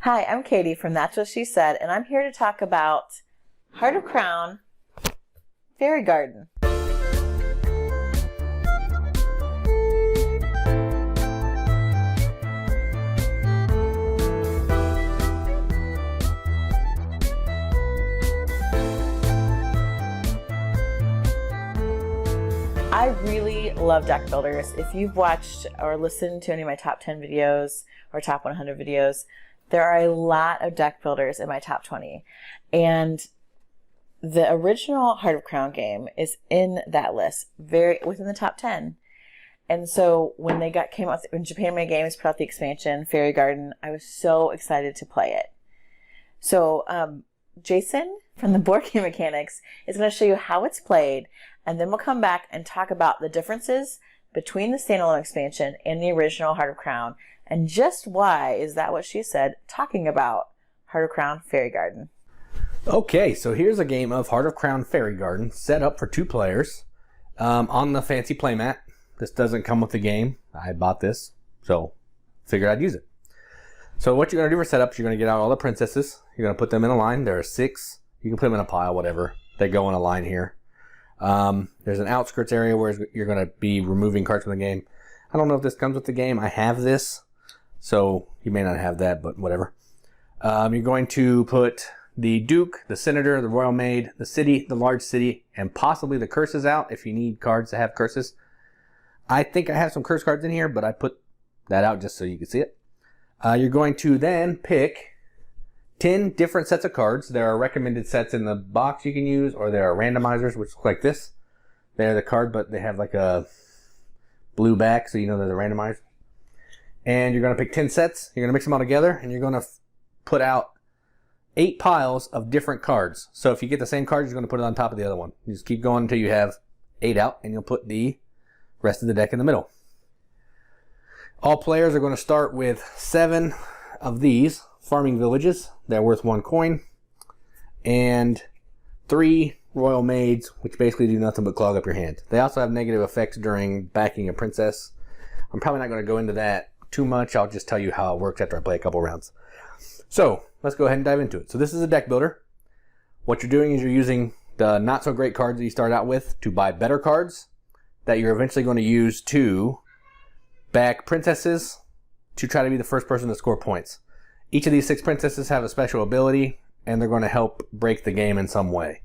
Hi, I'm Katie from That's What She Said, and I'm here to talk about Heart of Crown, Fairy Garden. I really love deck builders. If you've watched or listened to any of my top 10 videos or top 100 videos, there are a lot of deck builders in my top 20. And the original Heart of Crown game is in that list, very within the top 10. And so when when Japanime Games put out the expansion, Fairy Garden, I was so excited to play it. So Jason from the Boardgame Mechanics is going to show you how it's played, and then we'll come back and talk about the differences between the standalone expansion and the original Heart of Crown, and just why is that what she said, talking about Heart of Crown Fairy Garden. Okay, so here's a game of Heart of Crown Fairy Garden set up for 2 players on the fancy playmat. This doesn't come with the game. I bought this, so figured I'd use it. So what you're going to do for setup is you're going to get out all the princesses. You're going to put them in a line. There are 6. You can put them in a pile, whatever. They go in a line here. There's an outskirts area where you're going to be removing cards from the game. I don't know if this comes with the game. I have this, so you may not have that, but whatever. You're going to put the Duke, the Senator, the Royal Maid, the City, the Large City, and possibly the curses out if you need cards to have curses. I think I have some curse cards in here, but I put that out just so you can see it. You're going to then pick 10 different sets of cards. There are recommended sets in the box you can use, or there are randomizers, which look like this. They're the card, but they have like a blue back, so you know they're the randomizer. And you're going to pick 10 sets. You're going to mix them all together, and you're going to put out 8 piles of different cards. So if you get the same cards, you're going to put it on top of the other one. You just keep going until you have 8 out, and you'll put the rest of the deck in the middle. All players are going to start with 7 of these farming villages. They're worth 1 coin. And 3 royal maids, which basically do nothing but clog up your hand. They also have negative effects during backing a princess. I'm probably not going to go into that too much. I'll just tell you how it works after I play a couple rounds. So let's go ahead and dive into it. So this is a deck builder. What you're doing is you're using the not so great cards that you start out with to buy better cards that you're eventually going to use to back princesses to try to be the first person to score points. Each of these 6 princesses have a special ability, and they're going to help break the game in some way.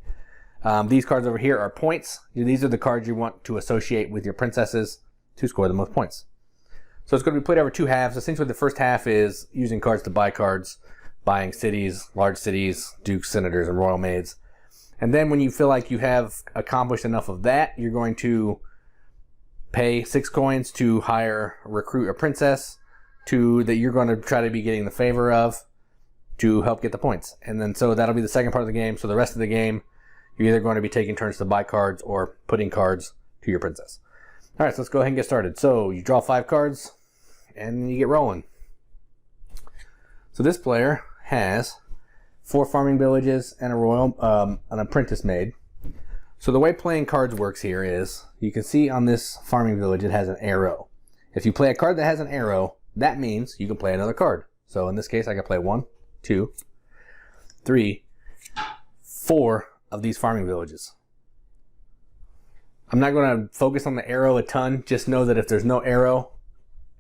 These cards over here are points. These are the cards you want to associate with your princesses to score the most points. So it's going to be played over 2 halves. Essentially, the first half is using cards to buy cards, buying cities, large cities, dukes, senators, and royal maids. And then when you feel like you have accomplished enough of that, you're going to pay 6 coins to recruit a princess that you're going to try to be getting the favor of to help get the points. And then so that'll be the second part of the game. So the rest of the game, you're either going to be taking turns to buy cards or putting cards to your princess. All right, so let's go ahead and get started. So you draw 5 cards and you get rolling. So this player has 4 farming villages and an apprentice maid. So the way playing cards works here is, you can see on this farming village it has an arrow. If you play a card that has an arrow, that means you can play another card. So in this case, I can play 1, 2, 3, 4 of these farming villages. I'm not going to focus on the arrow a ton. Just know that if there's no arrow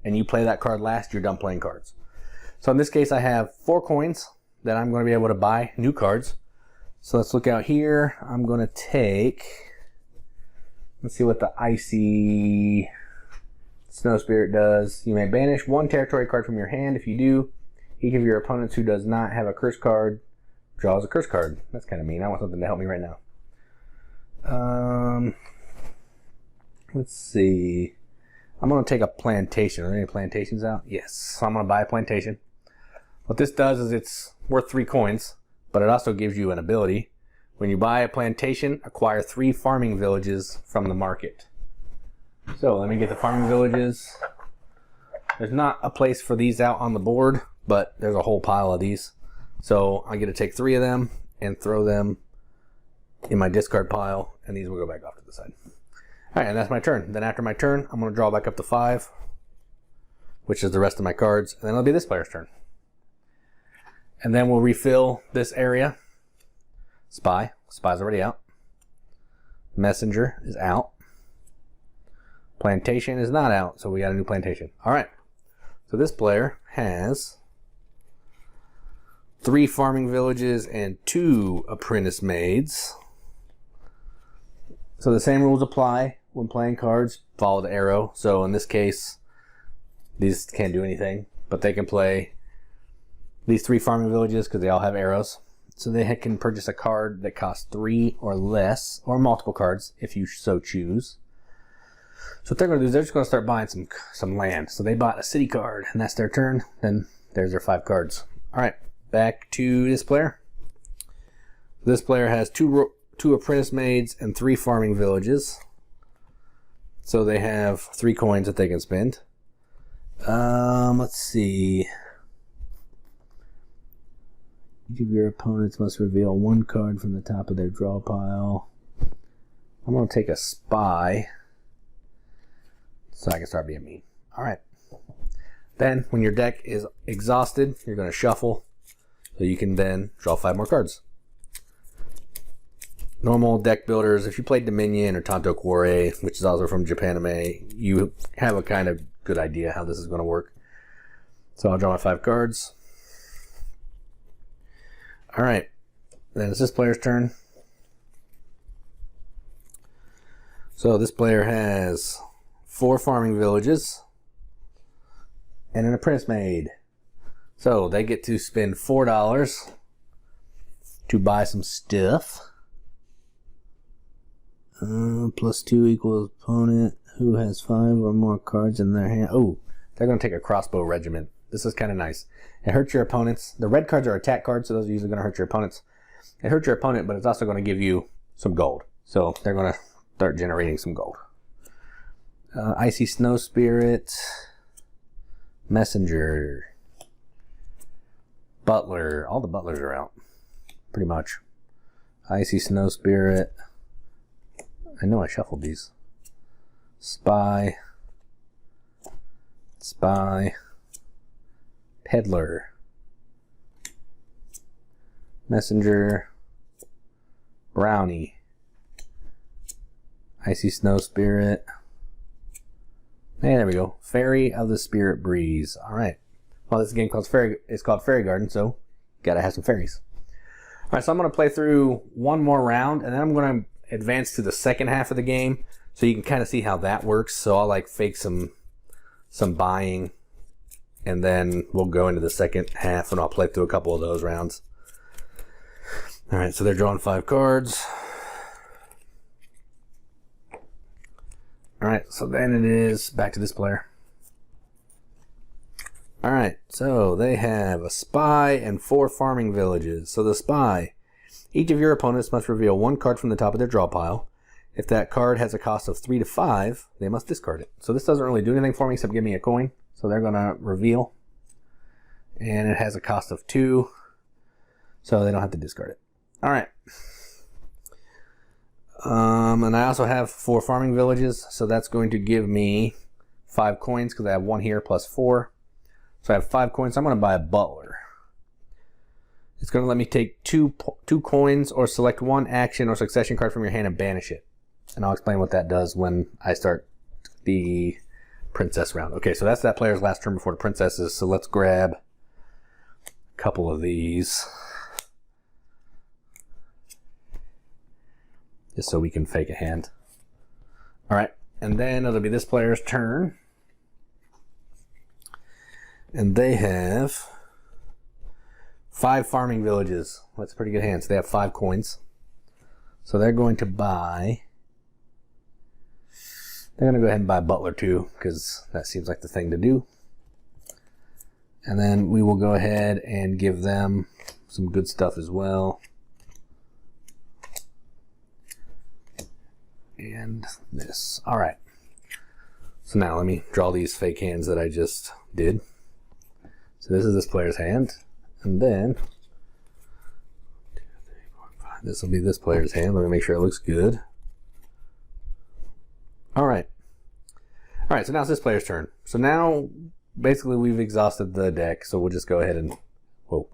and you play that card last, you're done playing cards. So in this case, I have 4 coins that I'm going to be able to buy new cards. So let's look out here. I'm going to take, let's see what the Icy Snow Spirit does. You may banish 1 territory card from your hand. If you do, each of your opponents who does not have a curse card draws a curse card. That's kind of mean. I want something to help me right now. Let's see. I'm going to take a plantation. Are there any plantations out? Yes. So I'm going to buy a plantation. What this does is it's worth 3 coins, but it also gives you an ability. When you buy a plantation, acquire 3 farming villages from the market. So let me get the farming villages. There's not a place for these out on the board, but there's a whole pile of these. So I get to take 3 of them and throw them in my discard pile, and these will go back off to the side. All right, and that's my turn. Then after my turn, I'm going to draw back up to 5, which is the rest of my cards, and then it'll be this player's turn. And then we'll refill this area. Spy. Spy's already out. Messenger is out. Plantation is not out, so we got a new plantation. Alright. So this player has 3 farming villages and 2 apprentice maids. So the same rules apply when playing cards. Follow the arrow. So in this case, these can't do anything, but they can play these 3 farming villages because they all have arrows. So they can purchase a card that costs 3 or less, or multiple cards if you so choose. So what they're going to do is they're just going to start buying some land. So they bought a city card, and that's their turn. Then there's their 5 cards. All right, back to this player. This player has 2 apprentice maids and 3 farming villages. So they have 3 coins that they can spend. Let's see. Each of your opponents must reveal 1 card from the top of their draw pile. I'm going to take a spy so I can start being mean. Alright. Then, when your deck is exhausted, you're going to shuffle so you can then draw 5 more cards. Normal deck builders, if you played Dominion or Tanto Cuore, which is also from Japanime, you have a kind of good idea how this is going to work. So I'll draw my 5 cards. Alright, then it's this player's turn. So this player has 4 farming villages and an apprentice maid. So they get to spend $4 to buy some stuff. +2 equals opponent who has 5 or more cards in their hand. Oh, they're going to take a crossbow regiment. This is kind of nice. It hurts your opponents. The red cards are attack cards, so those are usually going to hurt your opponents. It hurts your opponent, but it's also going to give you some gold. So they're going to start generating some gold. Icy Snow Spirit, Messenger, Butler. All the butlers are out, pretty much. Icy Snow Spirit. I know I shuffled these. Spy. Spy. Peddler. Messenger. Brownie. Icy Snow Spirit. And there we go. Fairy of the Spirit Breeze. Alright. Well, this game called Fairy Garden, so gotta have some fairies. Alright, so I'm gonna play through one more round, and then I'm gonna advance to the second half of the game, so you can kind of see how that works. So I'll like fake some buying, and then we'll go into the second half, and I'll play through a couple of those rounds. Alright, so they're drawing 5 cards. Alright, so then it is back to this player. Alright, so they have a spy and 4 farming villages. So the spy, each of your opponents must reveal 1 card from the top of their draw pile. If that card has a cost of 3 to 5, they must discard it. So this doesn't really do anything for me except give me a coin. So they're going to reveal. And it has a cost of 2, so they don't have to discard it. Alright. And I also have 4 farming villages, so that's going to give me 5 coins because I have 1 here plus 4. So I have 5 coins. So I'm going to buy a butler. It's going to let me take two coins or select 1 action or succession card from your hand and banish it. And I'll explain what that does when I start the princess round. Okay, so that's that player's last turn before the princesses. So let's grab a couple of these, just so we can fake a hand. Alright, and then it'll be this player's turn. And they have 5 farming villages. That's a pretty good hand. So they have 5 coins. So they're going to buy... They're going to go ahead and buy Butler too, because that seems like the thing to do. And then we will go ahead and give them some good stuff as well. And this. Alright. So now let me draw these fake hands that I just did. So this is this player's hand. And then this will be this player's hand. Let me make sure it looks good. Alright. Alright, so now it's this player's turn. So now basically we've exhausted the deck, so we'll just go ahead and... Whoa.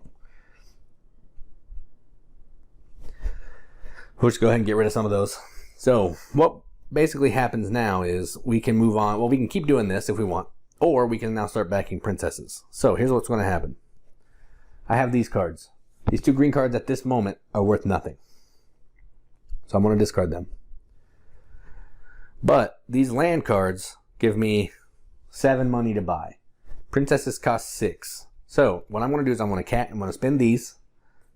We'll just go ahead and get rid of some of those. So what basically happens now is we can move on. Well, we can keep doing this if we want, or we can now start backing princesses. So here's what's going to happen. I have these cards. These 2 green cards at this moment are worth nothing. So I'm going to discard them. But these land cards give me 7 money to buy. Princesses cost 6. So what I'm going to do is I'm going to spend these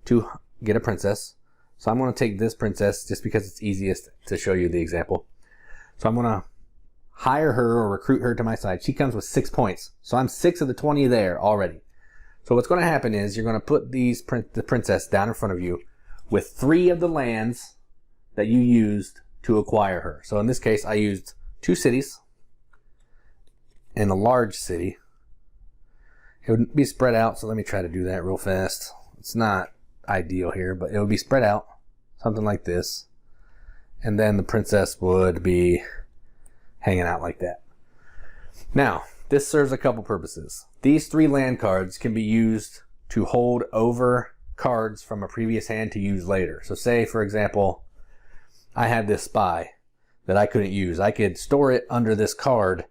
to get a princess. So I'm going to take this princess just because it's easiest to show you the example. So I'm going to hire her or recruit her to my side. She comes with 6 points. So I'm 6 of the 20 there already. So what's going to happen is you're going to put the princess down in front of you with 3 of the lands that you used to acquire her. So in this case, I used 2 cities and a large city. It would be spread out, so let me try to do that real fast. It's not ideal here, but it would be spread out, something like this. And then the princess would be hanging out like that. Now, this serves a couple purposes. These 3 land cards can be used to hold over cards from a previous hand to use later. So say, for example, I had this spy that I couldn't use. I could store it under this card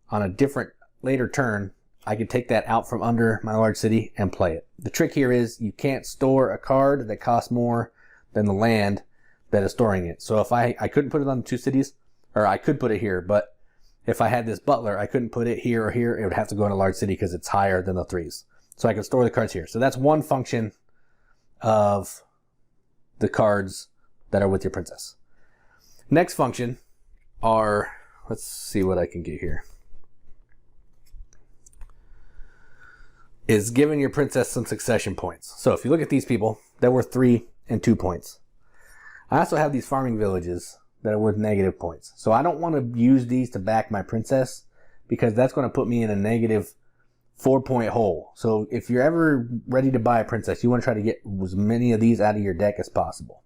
on a different later turn. I could take that out from under my large city and play it. The trick here is you can't store a card that costs more than the land that is storing it. So if I couldn't put it on 2 cities, or I could put it here, but if I had this butler, I couldn't put it here or here. It would have to go in a large city because it's higher than the 3s. So I can store the cards here. So that's one function of the cards that are with your princess. Next function are, let's see what I can get here, is giving your princess some succession points. So if you look at these people, they're worth 3 and 2 points. I also have these farming villages that are worth negative points. So I don't want to use these to back my princess because that's going to put me in a negative 4-point hole. So if you're ever ready to buy a princess, you want to try to get as many of these out of your deck as possible.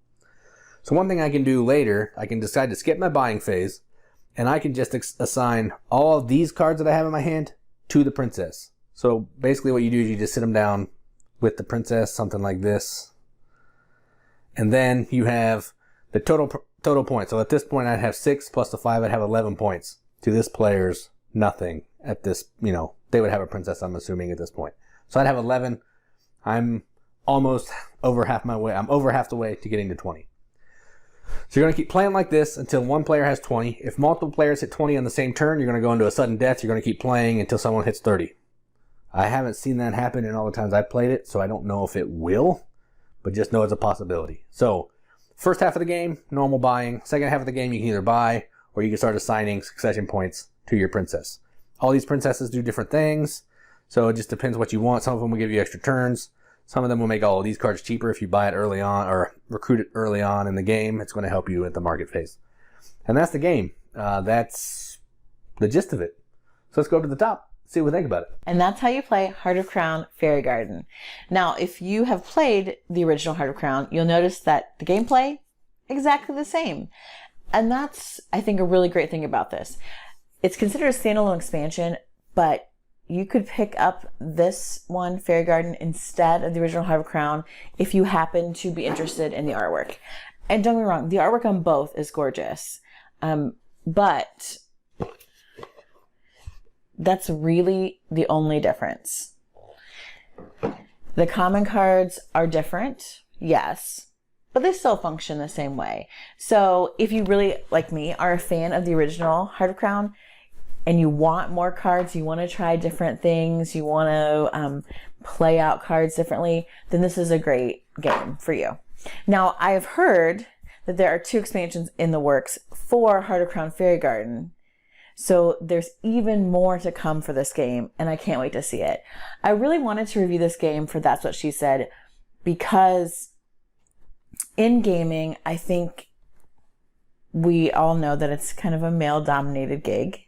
So one thing I can do later, I can decide to skip my buying phase and I can just assign all of these cards that I have in my hand to the princess. So basically what you do is you just sit them down with the princess, something like this. And then you have the total points. So at this point I'd have 6 plus the 5, I'd have 11 points. To this player's nothing at this, they would have a princess, I'm assuming, at this point. So I'd have 11. I'm almost over half my way. I'm over half the way to getting to 20. So you're going to keep playing like this until one player has 20. If multiple players hit 20 on the same turn, you're going to go into a sudden death. You're going to keep playing until someone hits 30. I haven't seen that happen in all the times I've played it, so I don't know if it will, but just know it's a possibility. So first half of the game, normal buying. Second half of the game, you can either buy or you can start assigning succession points to your princess. All these princesses do different things, so it just depends what you want. Some of them will give you extra turns. Some of them will make all of these cards cheaper if you buy it early on or recruit it early on in the game. It's going to help you at the market phase. And that's the game. That's the gist of it. So let's go up to the top, see what we think about it. And that's how you play Heart of Crown Fairy Garden. Now, if you have played the original Heart of Crown, you'll notice that the gameplay, exactly the same. And that's, I think, a really great thing about this. It's considered a standalone expansion, but you could pick up this one, Fairy Garden, instead of the original Heart of Crown if you happen to be interested in the artwork. And don't get me wrong, the artwork on both is gorgeous. But that's really the only difference. The common cards are different, yes, but they still function the same way. So if you really, like me, are a fan of the original Heart of Crown, and you want more cards, you want to try different things, you want to play out cards differently, then this is a great game for you. Now, I have heard that there are 2 expansions in the works for Heart of Crown Fairy Garden. So there's even more to come for this game, and I can't wait to see it. I really wanted to review this game for That's What She Said, because in gaming, I think we all know that it's kind of a male-dominated gig.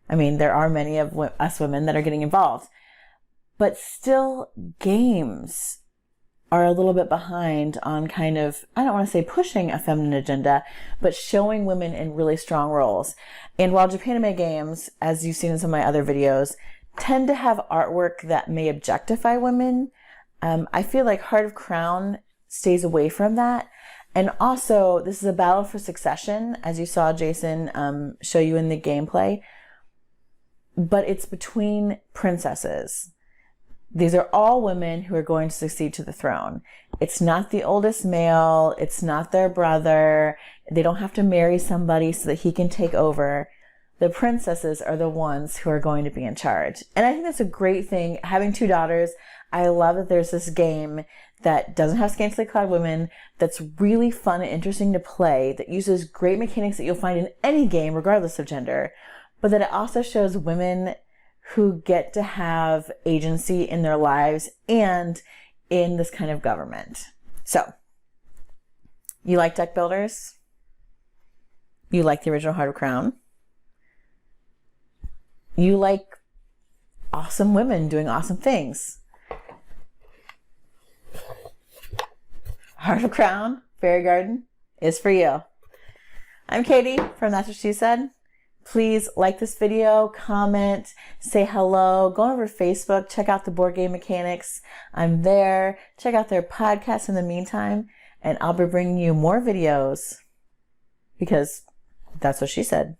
I mean, there are many of us women that are getting involved, but still games are a little bit behind on kind of, I don't want to say pushing a feminine agenda, but showing women in really strong roles. And while Japanime Games, as you've seen in some of my other videos, tend to have artwork that may objectify women, I feel like Heart of Crown stays away from that. And also, this is a battle for succession, as you saw Jason show you in the gameplay. But it's between princesses. These are all women who are going to succeed to the throne. It's not the oldest male. It's not their brother. They don't have to marry somebody so that he can take over. The princesses are the ones who are going to be in charge. And I think that's a great thing. Having 2 daughters, I love that there's this game that doesn't have scantily clad women, that's really fun and interesting to play, that uses great mechanics that you'll find in any game, regardless of gender, but that it also shows women who get to have agency in their lives and in this kind of government. So, you like deck builders? You like the original Heart of Crown? You like awesome women doing awesome things? Heart of Crown Fairy Garden is for you. I'm Katie from That's What She Said. Please like this video, comment, say hello, go over Facebook, check out the board game mechanics. I'm there. Check out their podcast in the meantime, and I'll be bringing you more videos because that's what she said.